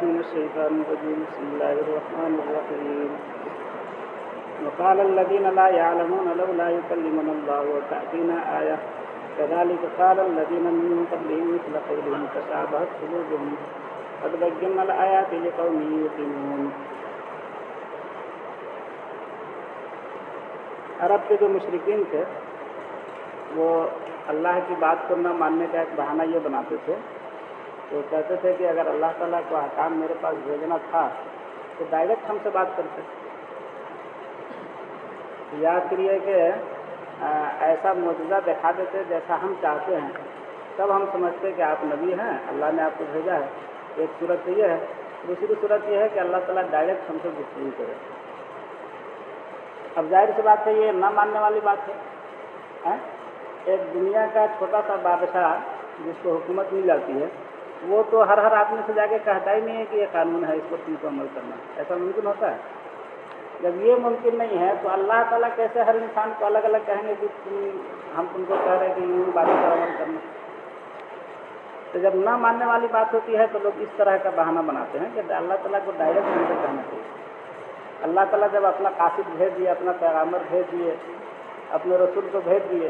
من الشيطان الرجيم بسم الله الرحمن الرحيم وقال الذين لا يعلمون لولا يكلمنا الله وتأتينا آية كذلك قال الذين من قبلهم مثل قولهم تشابهت قلوبهم قد بينا الآيات لقوم يوقنون. عرب کے جو مشرکین تھے وہ اللہ کی بات کو نہ ماننے کا ایک بہانہ یہ بناتے تھے. وہ کہتے تھے کہ اگر اللہ تعالیٰ کو احکام میرے پاس بھیجنا تھا تو ڈائریکٹ ہم سے بات کرتے، یا پھر یہ کہ ایسا معجزہ دکھا دیتے جیسا ہم چاہتے ہیں، تب ہم سمجھتے کہ آپ نبی ہیں، اللہ نے آپ کو بھیجا ہے. ایک صورت یہ ہے. دوسری صورت یہ ہے کہ اللہ تعالیٰ ڈائریکٹ ہم سے گفتگو کرے. اب ظاہر سی بات ہے یہ نہ ماننے والی بات ہے. ایک دنیا کا چھوٹا سا بادشاہ جس کو حکومت مل جاتی ہے وہ تو ہر آدمی سے جا کے کہتا ہی نہیں ہے کہ یہ قانون ہے، اس پر تم کو عمل کرنا. ایسا ممکن ہوتا ہے؟ جب یہ ممکن نہیں ہے تو اللہ تعالیٰ کیسے ہر انسان کو الگ الگ کہیں گے کہ ہم تم کو کہہ رہے ہیں کہ یوں باتوں پر عمل کرنا. تو جب نہ ماننے والی بات ہوتی ہے تو لوگ اس طرح کا بہانہ بناتے ہیں کہ اللہ تعالیٰ کو ڈائریکٹ ہم سے کہنا چاہیے. اللہ تعالیٰ جب اپنا قاصد بھیج دیے، اپنا پیغامبر بھیج دیے، اپنے رسول کو بھیج دیے،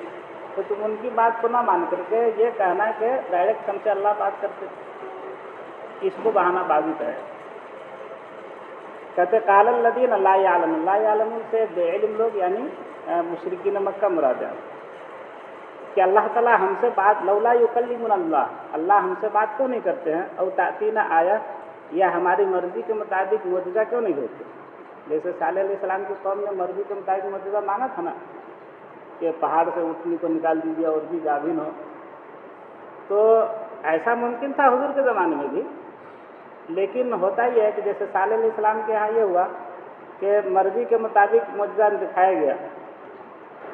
تو تم ان کی بات کو نہ مان کر کے یہ کہنا کہ ڈائریکٹ ہم سے اللہ بات کرتے، اس کو بہانہ بازی ہے. کہتے قال الذین لا یعلمون، لا یعلمون سے بے علم لوگ یعنی مشرکین مکہ مراد ہے کہ اللہ تعالیٰ ہم سے بات لولا یکلمنا اللہ، اللہ ہم سے بات کیوں نہیں کرتے ہیں، او تأتینا آیہ، یا ہماری مرضی کے مطابق معجزہ کیوں نہیں ہوتے. جیسے صالح علیہ السلام کی قوم نے مرضی کے مطابق معجزہ مانگا تھا نا کہ پہاڑ سے اونٹنی کو نکال دیجیے اور بھی گابھن ہو. تو ایسا ممکن تھا حضور کے زمانے میں بھی، لیکن ہوتا یہ ہے کہ جیسے صالح علیہ السلام کے یہاں یہ ہوا کہ مرضی کے مطابق معجزہ دکھایا گیا.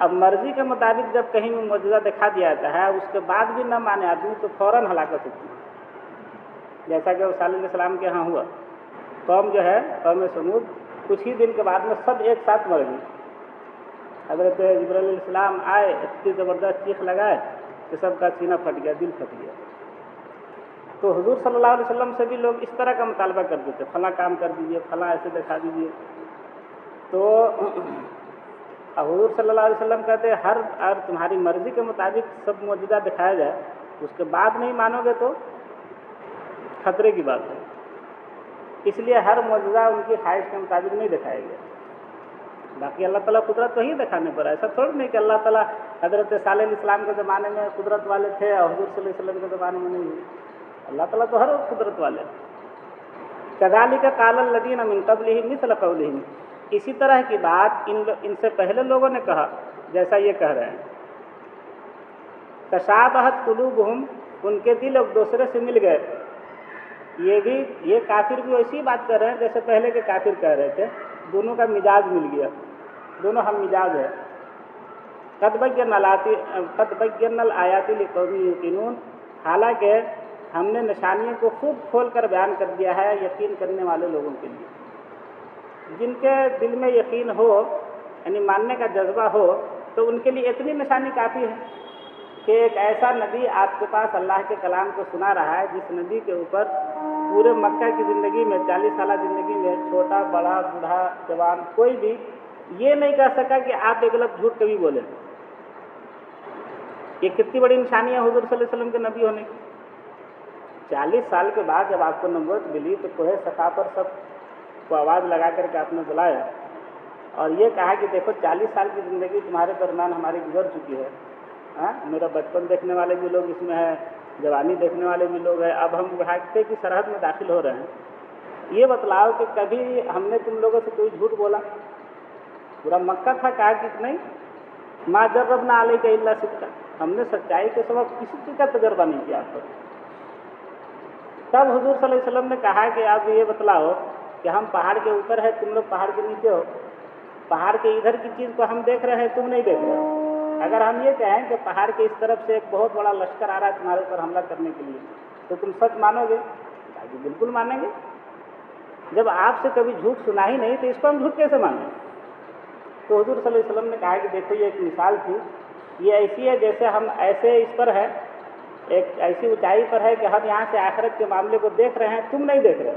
اب مرضی کے مطابق جب کہیں بھی معجزہ دکھا دیا جاتا ہے اس کے بعد بھی نہ مانے آدمی تو فوراً ہلاکت ہوتی ہے. جیسا کہ صالح علیہ السلام کے یہاں ہوا، قوم جو ہے قوم سمود کچھ ہی دن کے بعد میں سب ایک ساتھ مر گئی. حضرت جبرائیل علیہ السلام آئے، اتنی زبردست چیخ لگائے کہ سب کا سینہ پھٹ گیا، دل پھٹ گیا. تو حضور صلی اللہ علیہ وسلم سے بھی لوگ اس طرح کا مطالبہ کرتے تھے، فلاں کام کر دیجئے، فلاں ایسے دکھا دیجئے. تو حضور صلی اللہ علیہ وسلم کہتے ہر تمہاری مرضی کے مطابق سب معجزہ دکھایا جائے، اس کے بعد نہیں مانو گے تو خطرے کی بات ہے. اس لیے ہر معجزہ ان کی خواہش کے مطابق نہیں دکھایا گیا. باقی اللہ تعالیٰ قدرت وہی دکھانے پر. ایسا تھوڑا نہیں کہ اللہ تعالیٰ حضرت صالح علیہ السلام کے زمانے میں قدرت والے تھے اور حضور صلی اللہ علیہ وسلم کے زمانے میں نہیں ہوئی. اللہ تعالیٰ تو ہر وقت قدرت والے. کذالک قال الذین من قبلہم مثل قولہم، اسی طرح کی بات ان سے پہلے لوگوں نے کہا جیسا یہ کہہ رہے ہیں. تشابہت قلوبہم، ان کے دل ایک دوسرے سے مل گئے. یہ کافر بھی ویسی بات کر رہے ہیں جیسے پہلے کے کافر کہہ رہے تھے. دونوں کا مزاج مل گیا، دونوں ہم مزاج ہے. قد بینا الآیات لقوم یوقنون، حالانکہ ہم نے نشانیوں کو خوب کھول کر بیان کر دیا ہے یقین کرنے والے لوگوں کے لیے. جن کے دل میں یقین ہو یعنی ماننے کا جذبہ ہو تو ان کے لیے اتنی نشانی کافی ہے کہ ایک ایسا نبی آپ کے پاس اللہ کے کلام کو سنا رہا ہے جس نبی کے اوپر پورے مکہ کی زندگی میں 40 سالہ زندگی میں چھوٹا بڑا بوڑھا جوان کوئی بھی یہ نہیں کہہ سکا کہ آپ ایک لفظ جھوٹ کبھی بولیں. یہ کتنی بڑی نشانی ہے حضور صلی اللہ علیہ وسلم کے نبی ہونے کی. 40 سال کے بعد جب آپ کو نبوت ملی تو کوہ صفا پر سب کو آواز لگا کر کے آپ نے بلایا اور یہ کہا کہ دیکھو 40 سال کی زندگی تمہارے درمیان ہماری گزر چکی ہے. میرا بچپن دیکھنے والے بھی لوگ اس میں ہیں، جوانی دیکھنے والے بھی لوگ ہیں، اب ہم بڑھاپے کی سرحد میں داخل ہو رہے ہیں. یہ بتلاؤ کہ کبھی ہم نے تم لوگوں سے کوئی جھوٹ بولا؟ پورا مکہ تھا کہا کہ نہیں، ما جربنا علیک الا صدقا، ہم نے سچائی کے سوا کسی چیز کا تجربہ نہیں کیا آپ پر. تب حضور صلی اللہ علیہ وسلم نے کہا کہ آپ یہ بتلاؤ کہ ہم پہاڑ کے اوپر ہے، تم لوگ پہاڑ کے نیچے ہو، پہاڑ کے ادھر کی چیز کو ہم دیکھ رہے ہیں، تم نہیں دیکھ رہے. اگر ہم یہ کہیں کہ پہاڑ کے اس طرف سے ایک بہت بڑا لشکر آ رہا ہے تمہارے اوپر حملہ کرنے کے لیے تو تم سچ مانو گے؟ کہا کہ بالکل مانیں گے. جب آپ سے کبھی جھوٹ سنا ہی نہیں تو اس کو ہم جھوٹ کیسے مانیں؟ تو حضور صلی اللہ علیہ وسلم نے کہا کہ دیکھو یہ ایک مثال تھی، یہ ایسی ہے جیسے ہم ایسے اس پر ہے، ایک ایسی اونچائی پر ہے کہ ہم یہاں سے آخرت کے معاملے کو دیکھ رہے ہیں، تم نہیں دیکھ رہے.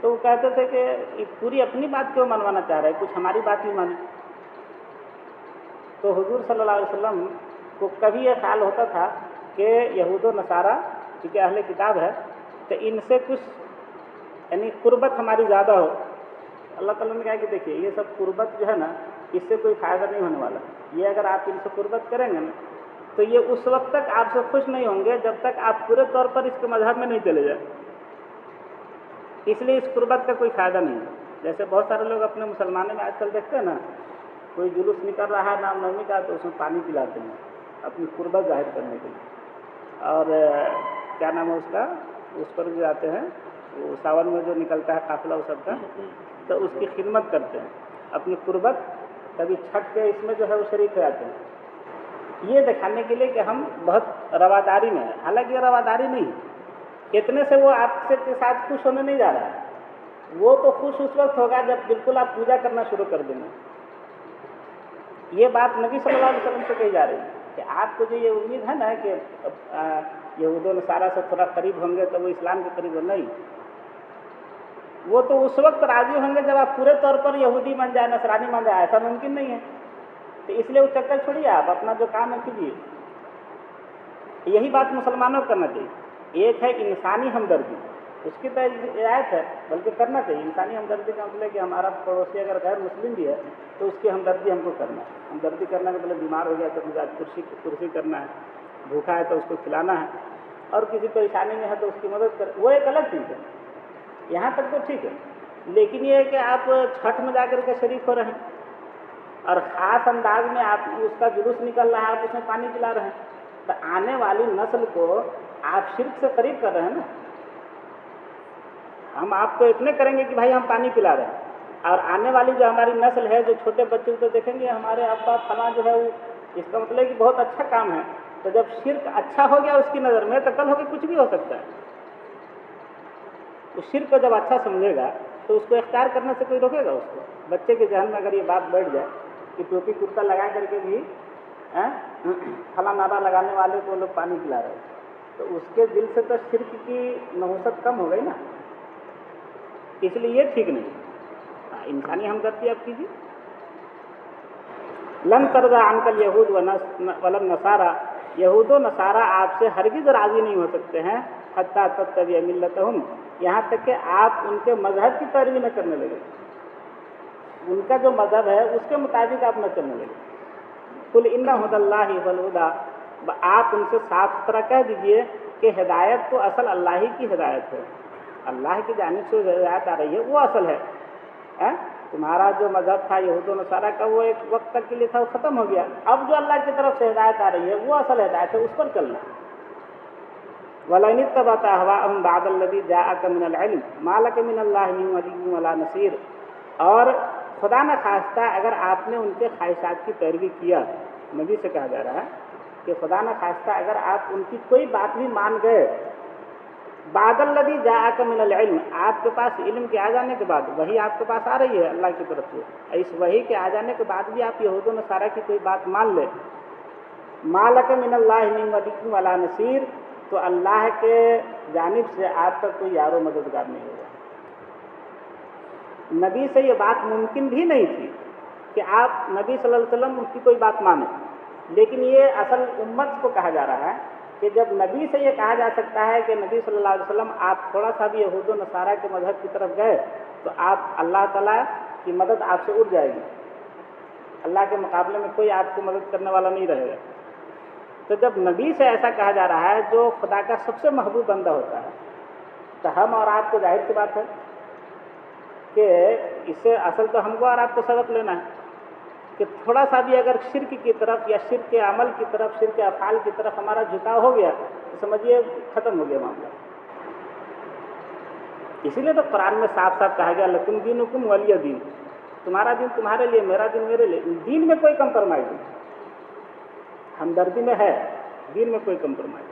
تو وہ کہتے تھے کہ یہ پوری اپنی بات کیوں منوانا چاہ رہے ہیں، کچھ ہماری بات ہی مانے۔ تو حضور صلی اللہ علیہ وسلم کو کبھی یہ خیال ہوتا تھا کہ یہود و نصارہ چونکہ اہل کتاب ہے تو ان سے کچھ یعنی قربت ہماری زیادہ ہو۔ اللہ تعالیٰ نے کہا کہ دیکھیے یہ سب قربت جو ہے نا اس سے کوئی فائدہ نہیں ہونے والا، یہ اگر آپ ان سے قربت کریں گے نا تو یہ اس وقت تک آپ سے خوش نہیں ہوں گے جب تک آپ پورے طور پر اس کے مذہب میں نہیں چلے جائیں، اس لیے اس قربت کا کوئی فائدہ نہیں ہے۔ جیسے بہت سارے لوگ اپنے مسلمانوں میں آج کل دیکھتے ہیں نا، کوئی جلوس نکل رہا ہے رام نومی کا تو اس میں پانی پلاتے ہیں اپنی قربت ظاہر کرنے کے لیے، اور کیا نام ہے اس کا، اس پر بھی آتے ہیں وہ ساون میں جو نکلتا ہے قافلہ وہ سب کا، تو اس کی خدمت کرتے ہیں اپنی قربت، کبھی چھٹ کے اس میں جو ہے وہ شریک ہو جاتے ہیں، یہ دکھانے کے لیے کہ ہم بہت رواداری میں ہیں۔ حالانکہ یہ رواداری نہیں ہے، اتنے سے وہ آپ سے کے ساتھ خوش ہونے نہیں جا رہا ہے، وہ تو خوش اس وقت ہوگا جب بالکل آپ پوجا کرنا شروع کر دیں گے۔ یہ بات نبی صلی اللہ علیہ وسلم سے کہی جا رہی ہے کہ آپ کو جو یہ امید ہے نا کہ یہود و نصارہ سے تھوڑا قریب ہوں گے تو وہ اسلام کے قریب ہو، نہیں، وہ تو اس وقت راضی ہوں گے جب آپ پورے طور پر یہودی بن جائے، نصرانی بن جائے، ایسا ممکن نہیں ہے۔ تو اس لیے وہ چکر چھوڑیے، آپ اپنا جو کام ہے کیجیے۔ یہی بات مسلمانوں کو کرنا چاہیے۔ ایک ہے انسانی ہمدردی، اس کی تو رعایت ہے، بلکہ کرنا چاہیے۔ انسانی ہمدردی کا مطلب کہ ہمارا پڑوسی اگر غیر مسلم بھی ہے تو اس کی ہمدردی ہم کو کرنا ہے۔ ہمدردی کرنا کا مطلب بیمار ہو گیا تو مجھے آج کرسی کرنا ہے، بھوکا ہے تو اس کو کھلانا ہے، اور کسی پریشانی میں ہے تو اس کی مدد کر، وہ ایک الگ چیز ہے، یہاں تک تو ٹھیک ہے۔ لیکن یہ ہے کہ آپ چھٹ میں جا کر کے شریک ہو رہے ہیں اور خاص انداز میں آپ اس کا جلوس نکل رہا ہے، آپ اس میں پانی پلا رہے ہیں، تو آنے والی نسل کو آپ شرک سے قریب کر رہے ہیں نا۔ ہم آپ کو اتنے کریں گے کہ بھائی ہم پانی پلا رہے ہیں، اور آنے والی جو ہماری نسل ہے، جو چھوٹے بچے تو دیکھیں گے ہمارے ابا فلاں جو ہے وہ، اس کا مطلب ہے کہ بہت اچھا کام ہے۔ تو جب شرک اچھا ہو گیا اس کی نظر میں تو کل ہو کے کچھ بھی ہو سکتا ہے۔ اس شرک کو جب اچھا سمجھے گا تو اس کو اختیار کرنے سے کوئی روکے گا اس کو؟ بچے کے ذہن میں اگر یہ بات بیٹھ جائے کہ ٹوپی کرتا لگا کر کے بھی فلاں نعرہ لگانے والے کو لوگ پانی پلا رہے ہیں، تو اس کے دل سے تو شرک کی نحوست کم ہو گئی نا، اس لیے یہ ٹھیک نہیں۔ انسانی ہمدردی آپ کیجیے۔ لن ترضى عنك اليهود ولا النصارى، یہود و نصارہ آپ سے ہرگز راضی نہیں ہو سکتے ہیں، حتیٰ تتبع ملتهم، یہاں تک کہ آپ ان کے مذہب کی پیروی نہ کرنے لگے، ان کا جو مذہب ہے اس کے مطابق آپ نہ چلنے لگے۔ قل ان ھدی اللہ ھو الھدی، آپ ان سے صاف ستھرا کہہ دیجئے کہ ہدایت تو اصل اللہ ہی کی ہدایت ہے، اللہ کی جانب سے ہدایت آ رہی ہے وہ اصل ہے۔ تمہارا جو مذہب تھا یہود و نصارہ کا وہ ایک وقت تک کے لیے تھا، وہ ختم ہو گیا، اب جو اللہ کی طرف سے ہدایت آ رہی ہے وہ اصل ہدایت ہے، اس پر چلنا۔ وَلَئِنِ اتَّبَعْتَ أَهْوَاءَهُمْ بَعْدَ الَّذِي جَاءَكَ مِنَ الْعِلْمِ مَا لَكَ مِنَ اللَّهِ مِن وَلِيٍّ وَلَا نَصِيرٍ، اور خدا نہ خواستہ اگر آپ نے ان کے خواہشات کی پیروی کیا، نبی سے کہا جا رہا ہے کہ خدا نہ خواستہ اگر آپ ان کی کوئی بات بھی مان گئے، بعد الذی جاءک من العلم، آپ کے پاس علم کے آ جانے کے بعد، وہی آپ کے پاس آ رہی ہے اللہ کی طرف سے، اس وحی کے آ جانے کے بعد بھی آپ یہود و نصارہ کی کوئی بات مان لیں، ما لک من اللہ من ولی ولا نصیر، تو اللہ کے جانب سے آپ کا کوئی یار و مددگار نہیں ہوگا۔ نبی سے یہ بات ممکن بھی نہیں تھی کہ آپ نبی صلی اللہ علیہ وسلم کی کوئی بات مانیں، لیکن یہ اصل امت کو کہا جا رہا ہے کہ جب نبی سے یہ کہا جا سکتا ہے کہ نبی صلی اللہ علیہ وسلم آپ تھوڑا سا بھی یہود و نصارہ کے مذہب کی طرف گئے تو آپ اللہ تعالیٰ کی مدد آپ سے اٹھ جائے گی، اللہ کے مقابلے میں کوئی آپ کو مدد کرنے والا نہیں رہے گا۔ تو جب نبی سے ایسا کہا جا رہا ہے جو خدا کا سب سے محبوب بندہ ہوتا ہے، تو ہم اور آپ کو ظاہر سی بات ہے کہ اس سے اصل تو ہم کو اور آپ کو سبق لینا ہے کہ تھوڑا سا بھی اگر شرک کی طرف یا شرک کے عمل کی طرف، شرک افعال کی طرف ہمارا جھکاؤ ہو گیا تو سمجھیے ختم ہو گیا معاملہ۔ اسی لیے تو قرآن میں صاف صاف کہا گیا لکم دینکم ولی دین، تمہارا دین تمہارے لیے، میرا دین میرے لیے۔ دین میں کوئی کمپرومائز نہیں، ہمدردی میں ہے، دین میں کوئی کمپرومائز